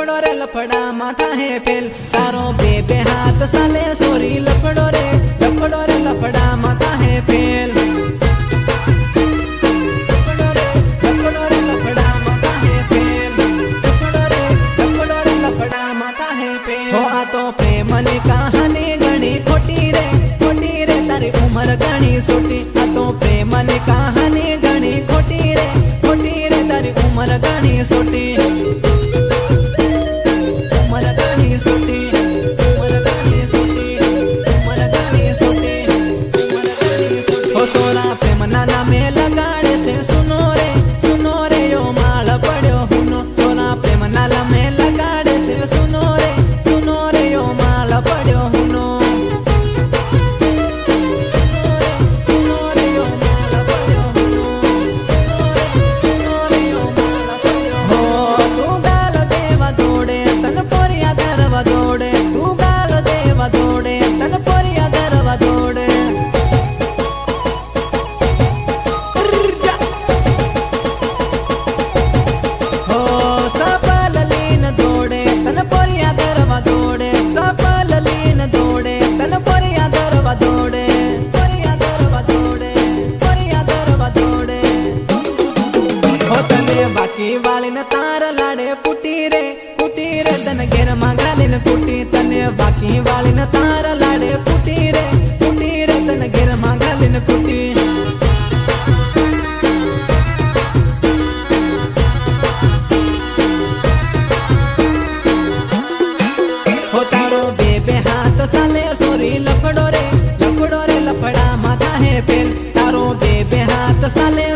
लफड़ो रे लफड़ा माथा है फेल तारो बेबे हाथ साले सोरी लफड़ो रे लफड़ा माथा है फेल लफड़ो रे लफड़ा माथा है फेल लफड़ो रे लफड़ा माथा है फेल हो आ तो प्रेमनी कहानी घणी खोटी रे तारी उमर घणी सोटी आ तो प्रेमनी कहानी घणी खोटी रे तारी उमर घणी सोटी सोना प्रेम नाना में लगाड़े से सुनो रे यो माल पड़ो हुनो सोना प्रेम नाला में लगाड़े से सुनो रे यो माल पड़ो हुनो सुनो रे यो माल पड़ो हुनो हो तू गाल देवा दौड़े तन पोरिया दरवा दौड़े तू गाल देवा दौड़े तन पोरिया दरवा दौड़े बाकी वाली न तार लाड़े कुटी रे तन घेर मांगाली न कुटी तने बाकी वाली न तार लाड़े कुटी रे तन घेर मांगाली न कुटी हो तारो बेबे हाथ साले सोरी लफड़ो रे लफड़ा माथा है फेल तारो बेबे हाथ साले